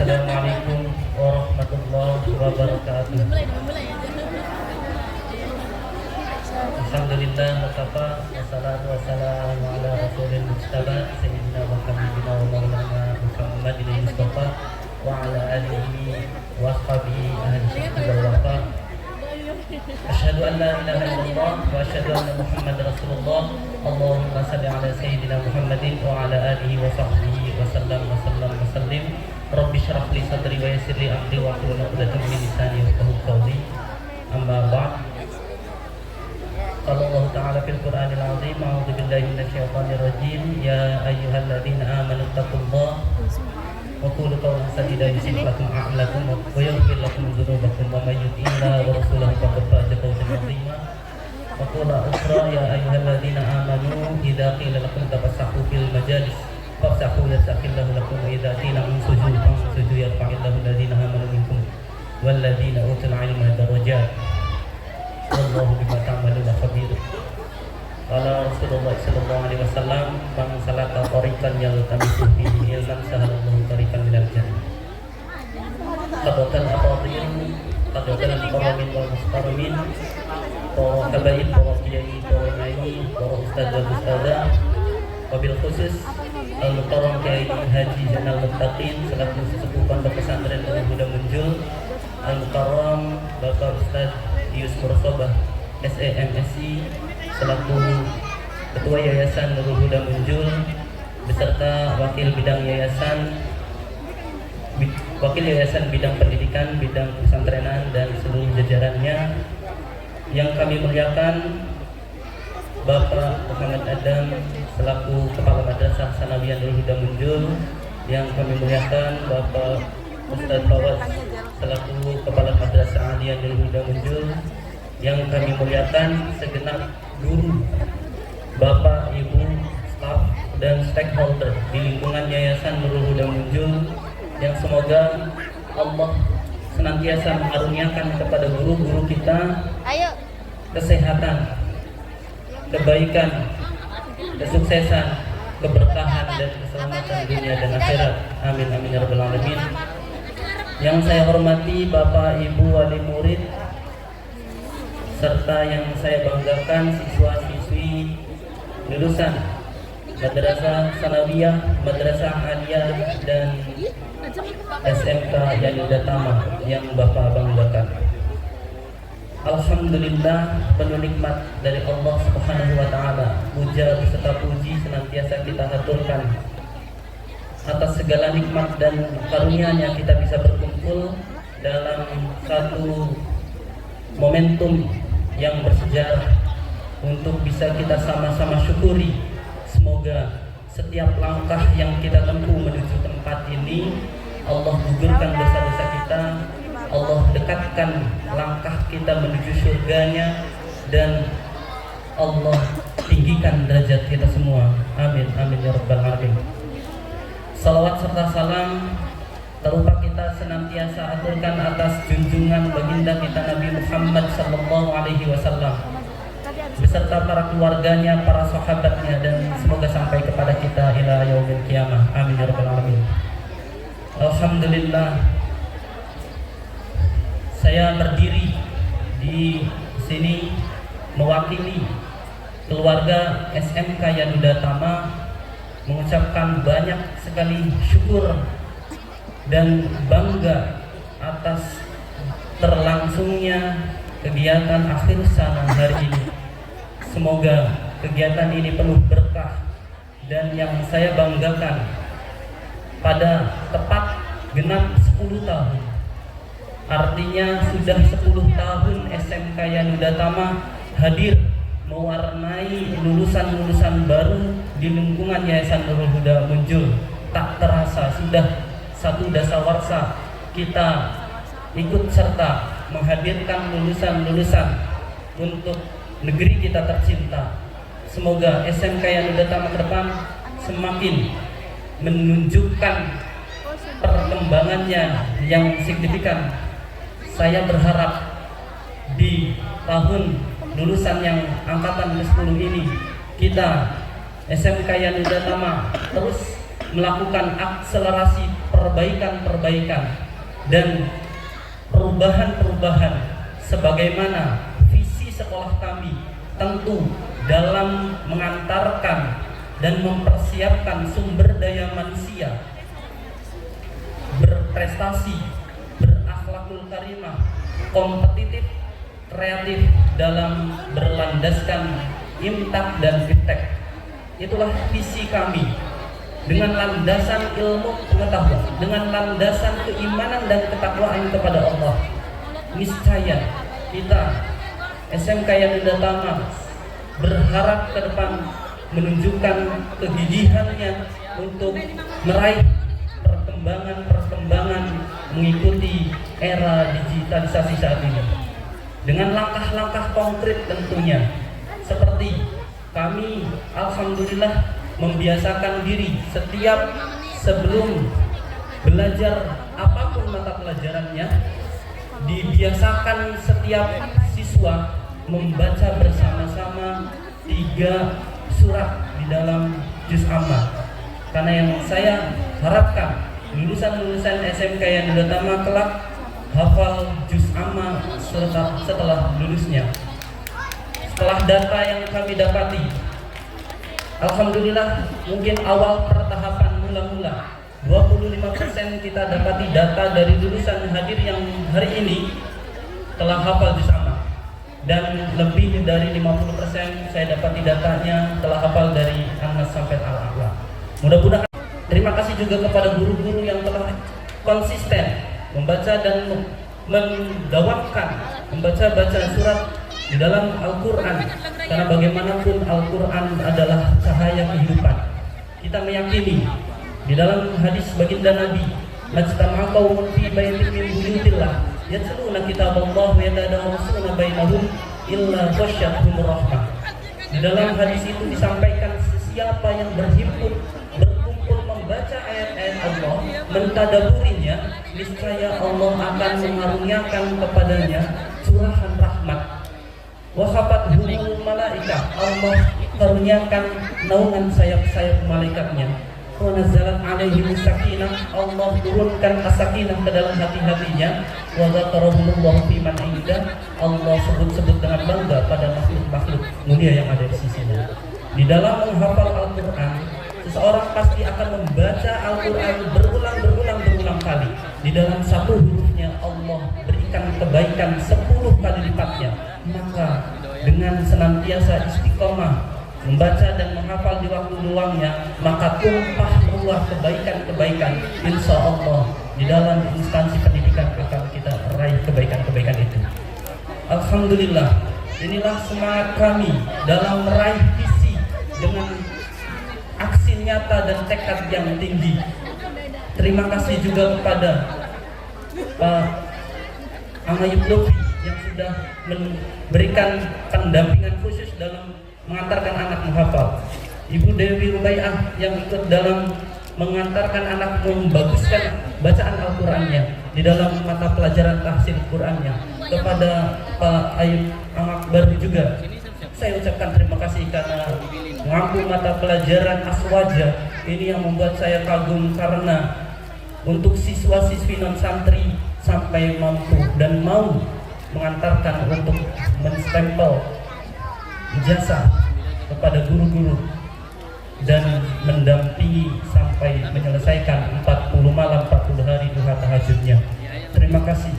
Assalamualaikum warahmatullahi wabarakatuh. Alhamdulillah wakafa wassalatu wassalamu ala rasulil mujtaba sayyidina wa habibina wa maulana Muhammadin Mustafa wa ala alihi wa ashabihi ahli syukur wal wafa. Asyhadu an la ilaha illallah wa asyhadu anna Muhammadar Rasulullah. Allahumma salli ala sayyidina Muhammadin wa ala alihi wa sahbihi wa sallam wa sallam wa sallim. Rabbi syrah li sadri wa yassir li amri wa hlul 'uqdatam min lisani yafqahu qawli. Amma ba'd. Qala Allah Ta'ala fil Qur'anil 'azim, a'udzu billahi minasyaitonir rajim. Ya ayyuhalladzina amanu taqullaha wa qulu qawlan sadida yuslih lakum a'malakum wa yaghfir lakum dhunubakum wa may yuti'illah wa rasulahu faqad faza fawzan 'azima. Wa qala ukhra ya ayyuhalladzina amanu idza qila lakum tafassahu fil majalis fafsahu yasaqillahu lakum wa idza qila ansuju fansuju yarfa'illahu alladzina amanu minkum walladzina utul 'ilma darajat. Wallahu bima ta'maluna khabir. Qala Rasulullah sallallahu alaihi wasallam, man salaka tariqan yaltamisu fihi ilman sahalallahu tariqan minal jannah. Qadatan afadil, qadatan al-qaramin wal mustaramin, para kabair, para kiai, para nyai, para ustaz dan ustazah, wabil khusus al-mukarram Kiai Haji Zainal Muttaqin selaku sesepuh pondok pesantren Nurul Huda Munjul, al-mukarram Bapak Ustaz Yus Mursobah SEMSI selaku Ketua Yayasan Nurul Huda Munjul beserta Wakil Bidang Yayasan Bidang Pendidikan, Bidang Pesantrenan dan seluruh jajarannya. Yang kami muliakan Bapak Muhammad Adam selaku Kepala Madrasah Sanawiyah Nurul Huda Munjul. Yang kami muliakan Bapak Ustadz Fawaz selaku Kepala Madrasah Aliyah Nurul Huda Munjul. Yang kami muliakan segenap guru, Bapak, Ibu, staf dan stakeholder di lingkungan Yayasan Nurul Huda Munjul, yang semoga Allah senantiasa mengaruniakan kepada guru-guru kita kesehatan, kebaikan, kesuksesan, keberkahan dan keselamatan dunia dan akhirat. Amin amin ya rabbal alamin. Yang saya hormati Bapak Ibu wali murid serta yang saya banggakan siswa-siswi lulusan Madrasah Sanawiyah, Madrasah Aliyah dan SMK Yanuda Tama yang Bapak banggakan. Alhamdulillah, penuh nikmat dari Allah Subhanahu wa taala. Puja beserta puji senantiasa kita haturkan atas segala nikmat dan karunia-Nya kita bisa berkumpul dalam satu momentum yang bersejarah untuk bisa kita sama-sama syukuri. Semoga setiap langkah yang kita tempuh menuju tempat ini Allah gugurkan dosa-dosa kita, Allah dekatkan langkah kita menuju surganya, dan Allah tinggikan derajat kita semua. Amin amin ya rabbal alamin. Salawat serta salam tak lupa kita senantiasa aturkan atas junjungan baginda kita Nabi Muhammad sallallahu alaihi wasallam beserta para keluarganya, para sahabatnya, dan semoga sampai kepada kita ila yaumil qiyamah. Amin ya rabbal alamin. Alhamdulillah, saya berdiri di sini mewakili keluarga SMK Yanuda Tama mengucapkan banyak sekali syukur dan bangga atas terlangsungnya kegiatan akhir sana hari ini. Semoga kegiatan ini penuh berkah, dan yang saya banggakan pada tepat genap 10 tahun, artinya sudah 10 tahun SMK Yanuda Tama hadir mewarnai lulusan-lulusan baru di lingkungan Yayasan Nurul Huda Munjul. Tak terasa sudah satu dasawarsa kita ikut serta menghadirkan lulusan-lulusan untuk negeri kita tercinta. Semoga SMK Yanuda Tama ke depan semakin menunjukkan perkembangannya yang signifikan. Saya berharap di tahun lulusan yang angkatan ke-10 ini kita SMK Yanuda Tama terus melakukan akselerasi perbaikan-perbaikan dan perubahan-perubahan sebagaimana visi sekolah kami, tentu dalam mengantarkan dan mempersiapkan sumber daya manusia berprestasi, berakhlakul karimah, kompetitif, kreatif dalam berlandaskan imtak dan fiptek. Itulah visi kami, dengan landasan ilmu pengetahuan, dengan landasan keimanan dan ketakwaan kepada Allah. Niscaya kita SMK Yanuda Tama berharap ke depan menunjukkan kegigihannya untuk meraih perkembangan mengikuti era digitalisasi saat ini dengan langkah-langkah konkret tentunya, seperti kami alhamdulillah membiasakan diri setiap sebelum belajar apapun mata pelajarannya, dibiasakan setiap siswa membaca bersama-sama 3 surat di dalam juz amma. Karena yang saya harapkan lulusan-lulusan SMK Yanuda Tama kelak hafal juz amma setelah lulusnya. Setelah data yang kami dapati, alhamdulillah mungkin awal pertahapan mula-mula 25% kita dapati data dari lulusan hadir yang hari ini telah hafal juz amma, dan lebih dari 50% saya dapati datanya telah hafal dari An-Nas sampai Al-A'la. Mudah-mudahan. Terima kasih juga kepada guru-guru yang telah konsisten membaca dan mendawamkan membaca surat di dalam Al-Quran, karena bagaimanapun Al-Quran adalah cahaya kehidupan. Kita meyakini di dalam hadis baginda Nabi, majtama'a qaumun fi baitin min buyutillah yatluna kitaballah wa yatadarasuna bainahum illa ghasyiyatuhumur rahmah. Di dalam hadis itu disampaikan, siapa yang berkumpul membaca ayat-ayat Allah, mentadaburinya, niscaya Allah akan mengaruniakan kepadanya curahan rahmat. Wa hafathumul malaikah, Allah karuniakan naungan sayap-sayap malaikatnya. Wa nazzalat alaihim sakinah, Allah turunkan as-sakinah ke dalam hati-hatinya. Wa dzakarahumullahu fi man indah, Allah sebut-sebut dengan bangga pada makhluk-makhluk mulia yang ada di sisinya. Di dalam menghafal Al-Quran, seseorang pasti akan membaca Al-Quran berulang kali. Di dalam satu hurufnya Allah berikan kebaikan 10 kali lipatnya. Maka dengan senantiasa istiqomah membaca dan menghafal di waktu luangnya, maka tumpah ruah kebaikan-kebaikan insya Allah di dalam instansi pendidikan akan kita raih kebaikan-kebaikan itu. Alhamdulillah, inilah semangat kami dalam meraih visi dengan aksi nyata dan tekad yang tinggi. Terima kasih juga kepada Pak Amayub Lofi yang sudah memberikan pendampingan khusus dalam mengantarkan anak menghafal. Ibu Dewi Rubaiah yang ikut dalam mengantarkan anak membaguskan bacaan Al-Qurannya di dalam mata pelajaran tahsin Qurannya. Kepada Pak Ayub Amakbar juga saya ucapkan terima kasih karena mengampu mata pelajaran aswaja ini yang membuat saya kagum, karena untuk siswa-siswi non santri sampai mampu dan mau mengantarkan untuk menstempel ijazah kepada guru-guru dan mendampingi sampai menyelesaikan 40 malam 40 hari duha tahajudnya. Terima kasih.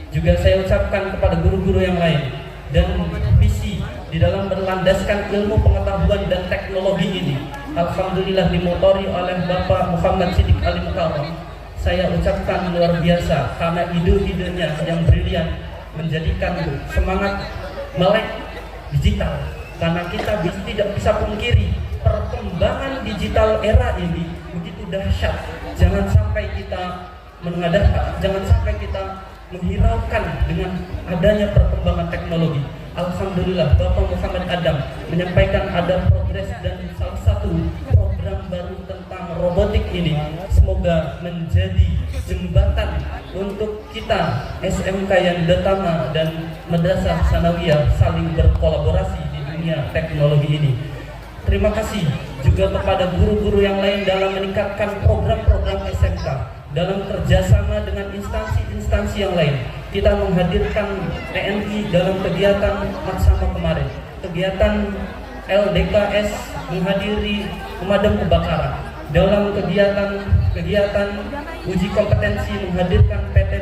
Juga saya ucapkan kepada guru-guru yang lain, dan visi di dalam berlandaskan ilmu pengetahuan dan teknologi ini alhamdulillah dimotori oleh Bapak Muhammad Siddiq Ali Mukarram. Saya ucapkan luar biasa karena ide-idenya yang brilian menjadikan semangat melek digital, karena kita tidak bisa pungkiri perkembangan digital era ini begitu dahsyat. Jangan sampai kita mengadahkan, jangan sampai kita menghiraukan dengan adanya perkembangan teknologi. Alhamdulillah Bapak Muhammad Adam menyampaikan ada progres dan salah satu program baru tentang robotik ini semoga menjadi jembatan untuk kita SMK Yanuda Tama dan Madrasah Sanawiyah saling berkolaborasi di dunia teknologi ini. Terima kasih juga kepada guru-guru yang lain dalam meningkatkan program-program SMK, dalam kerjasama dengan instansi-instansi yang lain. Kita menghadirkan TNI dalam kegiatan Maksama kemarin, kegiatan LDKS menghadiri pemadam kebakaran, dalam kegiatan uji kompetensi menghadirkan PT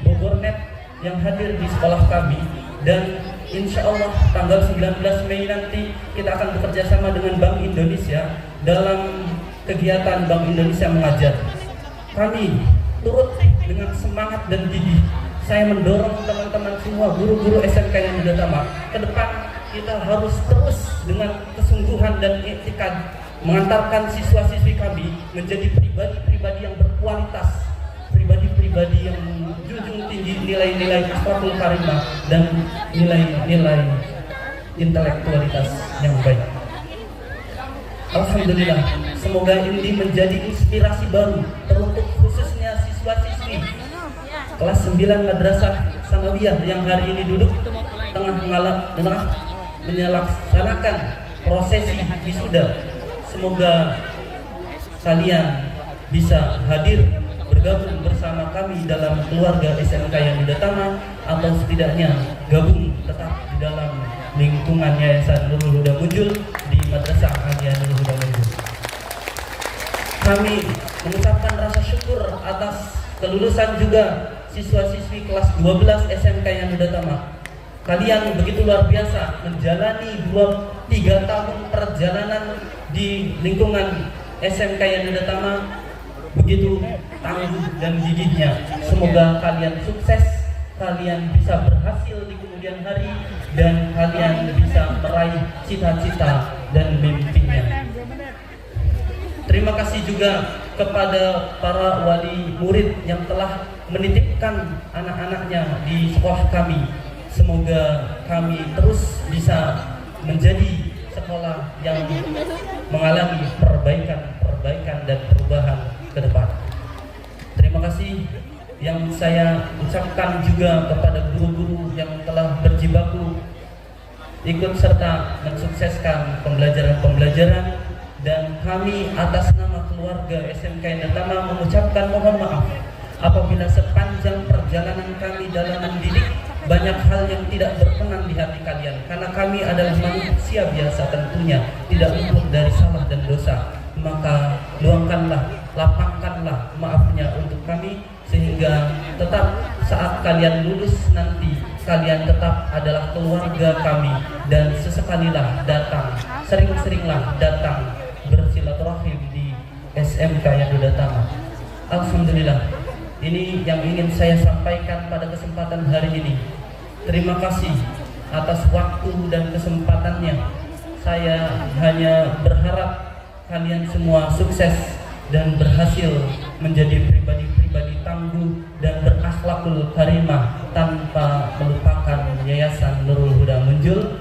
Bogornet yang hadir di sekolah kami, dan insya Allah tanggal 19 Mei nanti kita akan bekerja sama dengan Bank Indonesia dalam kegiatan Bank Indonesia Mengajar. Kami turut dengan semangat dan gigih. Saya mendorong teman-teman semua guru-guru SMK yang di Tama ke depan kita harus terus dengan kesungguhan dan etika mengantarkan siswa-siswi kami menjadi pribadi-pribadi yang berkualitas, pribadi-pribadi yang menjunjung tinggi nilai-nilai akhlakul karimah dan nilai-nilai intelektualitas yang baik. Alhamdulillah, semoga ini menjadi inspirasi baru teruntuk khususnya siswa-siswi kelas 9 Madrasah Sanawiyah yang hari ini duduk tengah menyelaksanakan prosesi wisuda. Semoga kalian bisa hadir bergabung bersama kami dalam keluarga SMK yang Tama, atau setidaknya gabung tetap di dalam lingkungan Yayasan Nurul Huda Munjul di Madrasah Aliyah Nurul Huda Munjul. Kami mengucapkan rasa syukur atas kelulusan juga siswa-siswi kelas 12 SMK yang Tama. Kalian begitu luar biasa menjalani 3 tahun perjalanan di lingkungan SMK yang Tama, begitu tangguh dan gigihnya. Semoga kalian sukses, kalian bisa berhasil di kemudian hari, dan kalian bisa meraih cita-cita dan mimpinya. Terima kasih juga kepada para wali murid yang telah menitipkan anak-anaknya di sekolah kami. Semoga kami terus bisa menjadi sekolah yang mengalami perbaikan dan perubahan ke depan. Terima kasih yang saya ucapkan juga kepada guru-guru yang telah berjibaku ikut serta mensukseskan pembelajaran-pembelajaran, dan kami atas nama keluarga SMK Tama mengucapkan mohon maaf apabila sepanjang perjalanan kami dalam mendidik banyak hal yang tidak berkenan di hati kalian, karena kami adalah manusia biasa tentunya, tidak luput dari salah dan dosa. Maka luangkanlah, lapangkanlah maafnya untuk kami, sehingga tetap saat kalian lulus nanti kalian tetap adalah keluarga kami, dan sesekalilah datang, sering-seringlah datang bersilaturahim di SMK yang Tama. Alhamdulillah, ini yang ingin saya sampaikan pada kesempatan hari ini. Terima kasih atas waktu dan kesempatannya. Saya hanya berharap kalian semua sukses dan berhasil menjadi pribadi-pribadi tangguh dan berakhlakul karimah tanpa melupakan Yayasan Nurul Huda Munjul.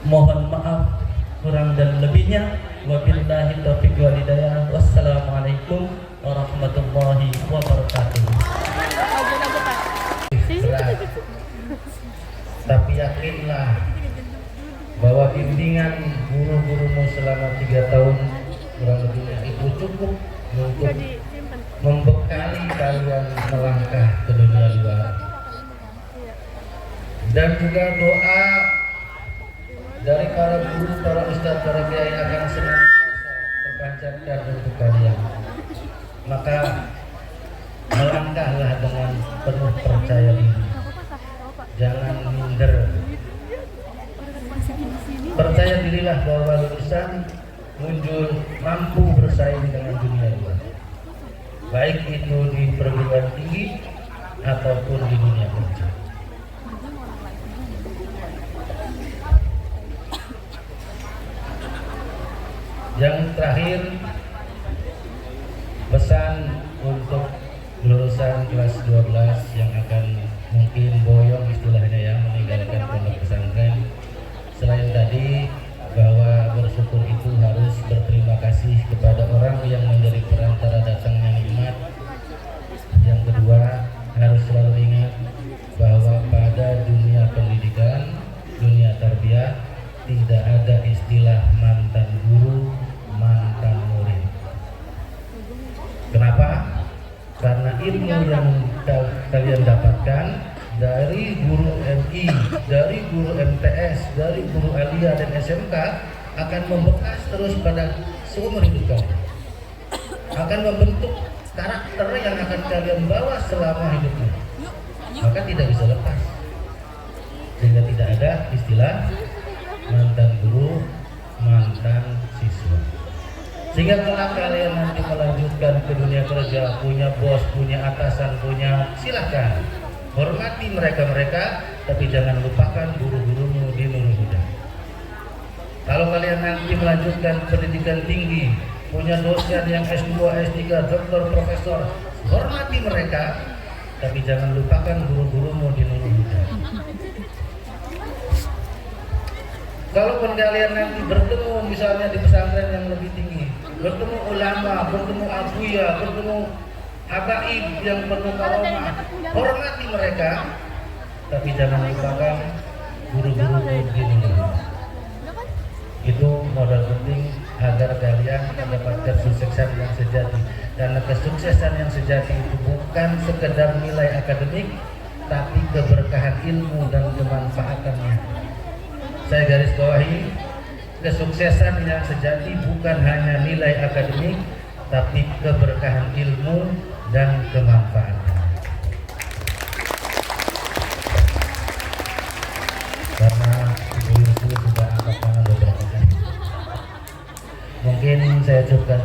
Mohon maaf kurang dan lebihnya. Wabillahi taufiq wal hidayah. Wassalamualaikum warahmatullahi wabarakatuh. Tapi yakinlah bahwa bimbingan guru-gurumu selama 3 tahun kurang lebihnya itu cukup untuk membekali kalian melangkah ke dunia luar. Dan juga doa dari para guru, para ustadz, para kiai akan senantiasa terpanjatkan untuk kalian. Maka melangkahlah dengan penuh percaya diri, jangan minder. Percaya dirilah bahwa lulusan Munjul mampu bersaing dengan dunia luar, baik itu di perguruan tinggi ataupun di dunia kerja. Yang terakhir, pesan untuk lulusan kelas 12 yang akan mungkin boyong istilahnya ya, meninggalkan pondok pesantren. Selain tadi bahwa bersyukur itu harus berterima kasih kepada orang yang menjadi perantara datangnya nikmat. Yang kedua, harus selalu ingat bahwa pada dunia pendidikan, dunia tarbiyah, tidak ada istilah mantan guru, mantan murid. Kenapa? karena ilmu yang kalian dapatkan dari guru MI, dari guru MTS, dari guru Alia dan SMK akan membekas terus pada seumur hidup kalian, akan membentuk karakter yang akan kalian bawa selama hidupnya, maka tidak bisa lepas, sehingga tidak ada istilah mantan guru, mantan siswa. Sehingga kalau kalian nanti melanjutkan ke dunia kerja, punya bos, punya atasan, silakan hormati mereka, tapi jangan lupakan guru-gurumu di Nurul Huda. Kalau kalian nanti melanjutkan pendidikan tinggi, punya dosen yang S2, S3, doktor, profesor, hormati mereka, tapi jangan lupakan guru-gurumu di Nurul Huda. Kalau kalian nanti bertemu misalnya di pesantren yang lebih tinggi, bertemu ulama, bertemu abuya, bertemu habaib yang penuh karomah, hormati mereka, tapi jangan lupakan guru-guru di Nurul Huda. Itu modal penting agar kalian mendapatkan kesuksesan yang sejati. Karena kesuksesan yang sejati itu bukan sekedar nilai akademik, tapi keberkahan ilmu dan kemanfaatannya. Saya garis bawahi, kesuksesan yang sejati bukan hanya nilai akademik, tapi keberkahan ilmu dan kemanfaatan. Karena Ibu Yusuf sudah angkat tangan beberapa kali. Mungkin saya cukupkan